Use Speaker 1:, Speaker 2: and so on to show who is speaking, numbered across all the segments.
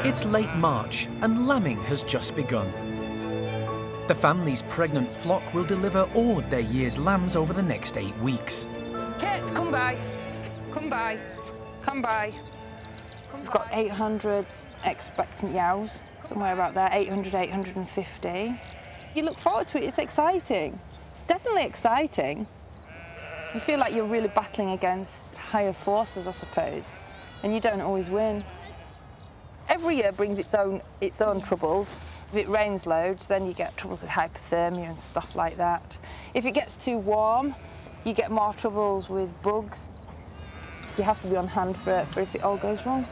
Speaker 1: It's late March and lambing has just begun. The family's pregnant flock will deliver all of their year's lambs over the next 8 weeks.
Speaker 2: Kit, come by. Come by. Come by. We've got 800 expectant yows, somewhere about there, 800, 850. You look forward to it, it's exciting. It's definitely exciting. You feel like you're really battling against higher forces, I suppose, and you don't always win. Every year brings its own troubles. If it rains loads, then you get troubles with hypothermia and stuff like that. If it gets too warm, you get more troubles with bugs. You have to be on hand for if it all goes wrong.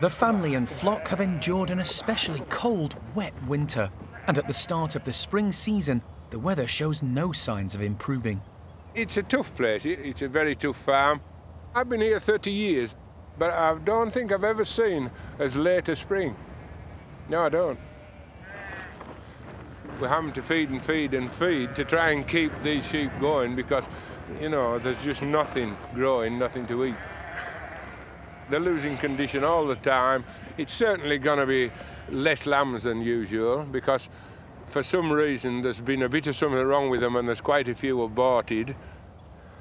Speaker 1: The family and flock have endured an especially cold, wet winter, and at the start of the spring season, the weather shows no signs of improving.
Speaker 3: It's a tough place. It's a very tough farm. I've been here 30 years, but I don't think I've ever seen as late a spring. No, I don't. We're having to feed and feed and feed to try and keep these sheep going because, you know, there's just nothing growing, nothing to eat. They're losing condition all the time. It's certainly going to be less lambs than usual because for some reason there's been a bit of something wrong with them and there's quite a few aborted.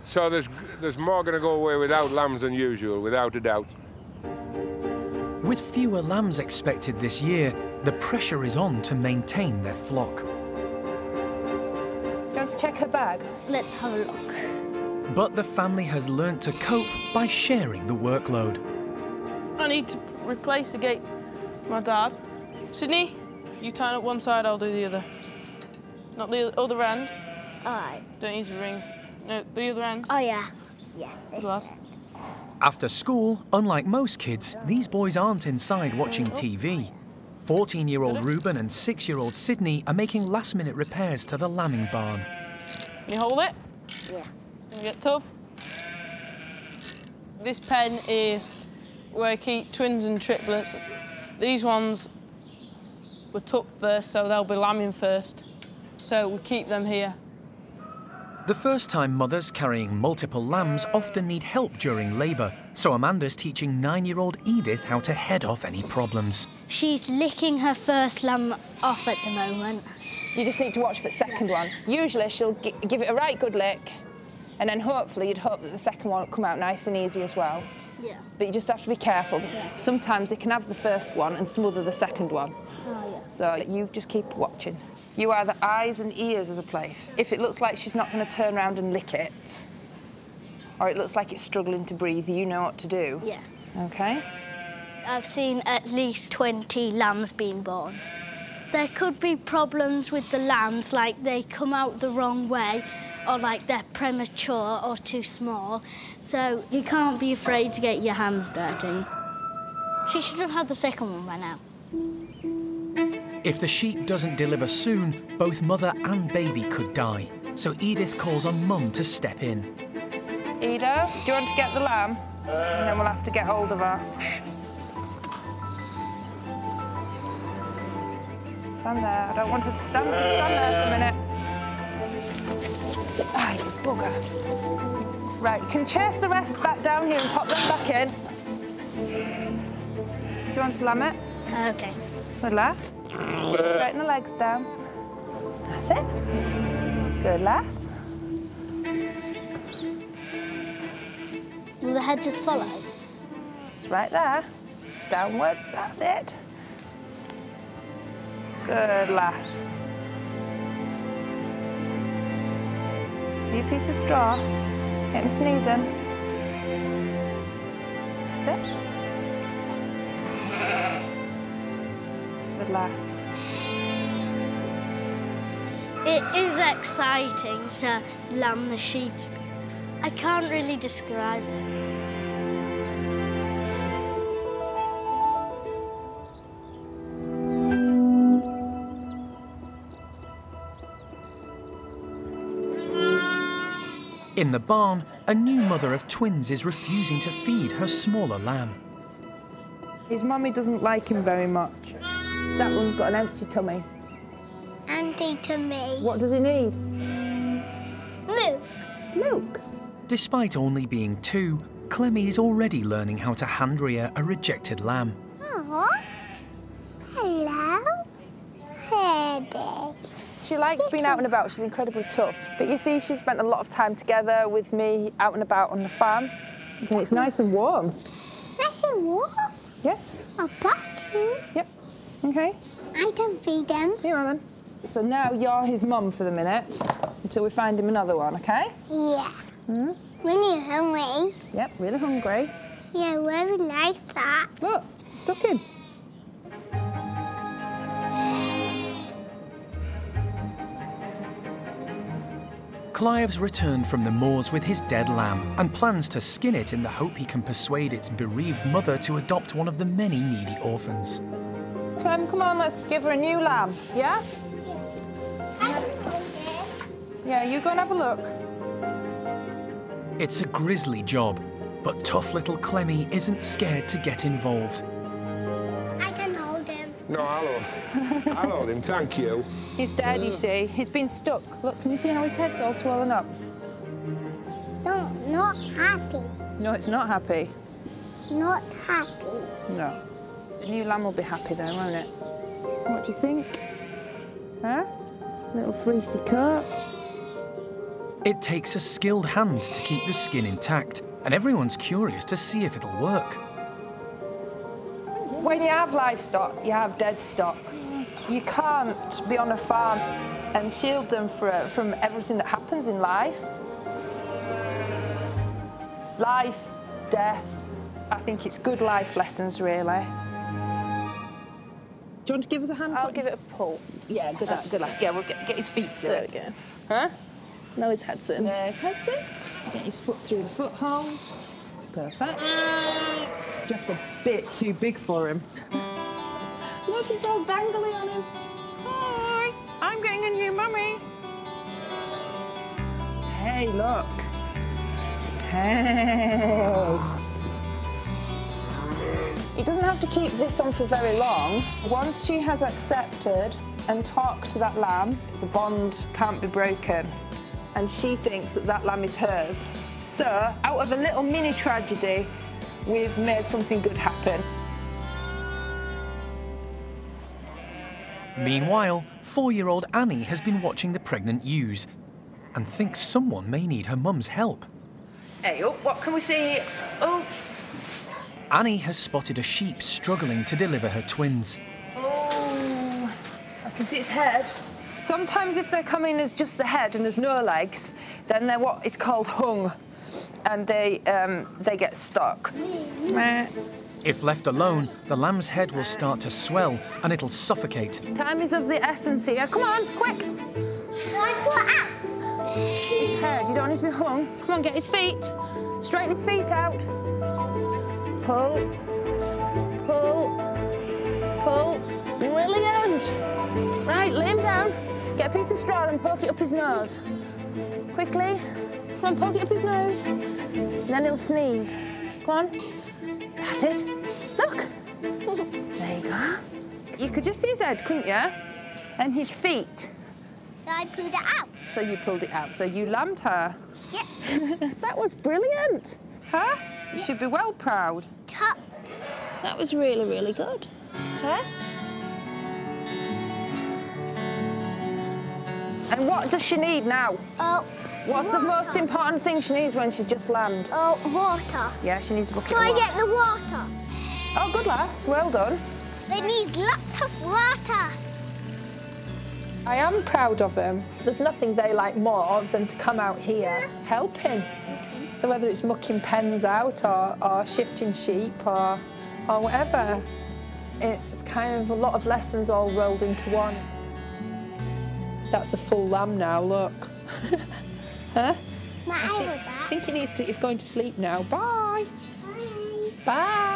Speaker 3: So there's more going to go away without lambs than usual, without a doubt.
Speaker 1: With fewer lambs expected this year, the pressure is on to maintain their flock.
Speaker 2: You want to check her bag?
Speaker 4: Let's have a look.
Speaker 1: But the family has learnt to cope by sharing the workload.
Speaker 5: I need to replace the gate. My dad. Sydney, you turn up one side, I'll do the other. Not the other end.
Speaker 4: All right.
Speaker 5: Don't use the ring. No, the other end.
Speaker 4: Oh, yeah. Yeah, this
Speaker 5: Glad.
Speaker 4: end.
Speaker 1: After school, unlike most kids, these boys aren't inside watching TV. 14-year-old Reuben and 6-year-old Sydney are making last-minute repairs to the lambing barn.
Speaker 5: Can you hold it?
Speaker 4: Yeah.
Speaker 5: It's gonna get tough. This pen is where I keep twins and triplets. These ones were tucked first, so they'll be lambing first. So we keep them here.
Speaker 1: The first-time mothers carrying multiple lambs often need help during labour, so Amanda's teaching 9-year-old Edith how to head off any problems.
Speaker 4: She's licking her first lamb off at the moment.
Speaker 2: You just need to watch for the second one. Usually she'll give it a right good lick, and then hopefully you'd hope that the second one will come out nice and easy as well.
Speaker 4: Yeah.
Speaker 2: But you just have to be careful.
Speaker 4: Yeah.
Speaker 2: Sometimes it can have the first one and smother the second one.
Speaker 4: Oh, yeah.
Speaker 2: So you just keep watching. You are the eyes and ears of the place. If it looks like she's not going to turn around and lick it, or it looks like it's struggling to breathe, you know what to do.
Speaker 4: Yeah.
Speaker 2: OK?
Speaker 4: I've seen at least 20 lambs being born. There could be problems with the lambs, like they come out the wrong way, or like they're premature or too small. So you can't be afraid to get your hands dirty. She should have had the second one by now.
Speaker 1: If the sheep doesn't deliver soon, both mother and baby could die. So Edith calls on Mum to step in.
Speaker 2: Ida, do you want to get the lamb? And then we'll have to get hold of her. Stand there. I don't want her to stand. Just stand there for a minute. Ah, you bugger. Right, you can chase the rest back down here and pop them back in. Do you want to lamb it?
Speaker 4: OK.
Speaker 2: Good lass. Straighten the legs down. That's it. Good lass.
Speaker 4: Will the head just follow?
Speaker 2: It's right there. Downwards, that's it. Good lass. New piece of straw. Get me sneezing. That's it. Good lass.
Speaker 4: It is exciting to lamb the sheep. I can't really describe it.
Speaker 1: In the barn, a new mother of twins is refusing to feed her smaller lamb.
Speaker 2: His mummy doesn't like him very much. That one's got an empty tummy.
Speaker 4: Empty tummy.
Speaker 2: What does he need?
Speaker 4: Milk.
Speaker 2: Milk.
Speaker 1: Despite only being 2, Clemmy is already learning how to hand-rear a rejected lamb.
Speaker 6: Oh, hello. Hey,
Speaker 2: She likes being out and about. She's incredibly tough. But you see, she spent a lot of time together with me out and about on the farm. And it's nice and warm.
Speaker 6: Nice and warm?
Speaker 2: Yeah.
Speaker 6: A bottle?
Speaker 2: Yep. OK.
Speaker 6: I can feed them.
Speaker 2: Here on then. So now you're his mum for the minute until we find him another one, OK?
Speaker 6: Yeah.
Speaker 2: Hmm?
Speaker 6: Really hungry.
Speaker 2: Yep, really hungry.
Speaker 6: Yeah, really like that.
Speaker 2: Look, stuck in.
Speaker 1: Clive's returned from the moors with his dead lamb and plans to skin it in the hope he can persuade its bereaved mother to adopt one of the many needy orphans.
Speaker 2: Clem, come on, let's give her a new lamb, yeah? Yeah, you go and have a look.
Speaker 1: It's a grisly job, but tough little Clemmy isn't scared to get involved.
Speaker 6: I can hold him.
Speaker 3: No, I'll hold him, thank you.
Speaker 2: He's dead, you see. He's been stuck. Look, can you see how his head's all swollen up?
Speaker 6: No, not happy.
Speaker 2: No, it's not happy.
Speaker 6: Not happy.
Speaker 2: No. The new lamb will be happy then, won't it? What do you think? Huh? Little fleecy coat.
Speaker 1: It takes a skilled hand to keep the skin intact, and everyone's curious to see if it'll work.
Speaker 2: When you have livestock, you have dead stock. You can't be on a farm and shield them from everything that happens in life. Life, death. I think it's good life lessons, really. Do you want to give us a hand?
Speaker 5: I'll give it a pull.
Speaker 2: Yeah, good lass. Yeah, we'll get his feet through.
Speaker 5: There we go.
Speaker 2: Huh?
Speaker 5: Now his head's in.
Speaker 2: There's head's in. Get his foot through the footholes. Perfect. Just a bit too big for him. Look, he's all dangly on him. Hi, I'm getting a new mummy. Hey, look. Hey. He doesn't have to keep this on for very long. Once she has accepted and talked to that lamb, the bond can't be broken. And she thinks that that lamb is hers. So, out of a little mini tragedy, we've made something good happen.
Speaker 1: Meanwhile, 4-year-old Annie has been watching the pregnant ewes and thinks someone may need her mum's help.
Speaker 2: Hey, oh, what can we see here? Oh.
Speaker 1: Annie has spotted a sheep struggling to deliver her twins.
Speaker 2: Oh, I can see its head. Sometimes if they're coming as just the head and there's no legs, then they're what is called hung, and they get stuck.
Speaker 1: If left alone, the lamb's head will start to swell and it'll suffocate.
Speaker 2: Time is of the essence here. Come on, quick! His head, you don't need to be hung. Come on, get his feet. Straighten his feet out. Pull, pull, pull. Brilliant! Right, lay him down. Get a piece of straw and poke it up his nose. Quickly. Come on, poke it up his nose. And then he'll sneeze. Go on. That's it. Look. There you go. You could just see his head, couldn't you? And his feet.
Speaker 6: So I pulled it out.
Speaker 2: So you pulled it out. So you lambed her.
Speaker 6: Yes.
Speaker 2: That was brilliant. Huh? You should be well proud.
Speaker 6: Top.
Speaker 5: That was really, really good.
Speaker 2: Huh? And what does she need now?
Speaker 6: Oh.
Speaker 2: What's the most important thing she needs when she's just lambed?
Speaker 6: Oh, water.
Speaker 2: Yeah, she needs a bucket
Speaker 6: So
Speaker 2: of
Speaker 6: I
Speaker 2: water.
Speaker 6: get the water.
Speaker 2: Oh, good lass. Well done.
Speaker 6: They need lots of water.
Speaker 2: I am proud of them. There's nothing they like more than to come out here helping. So whether it's mucking pens out or shifting sheep or whatever, it's kind of a lot of lessons all rolled into one. That's a full lamb now, look. Huh?
Speaker 6: My eye was
Speaker 2: I think it's going to sleep now. Bye.
Speaker 6: that.
Speaker 2: Bye.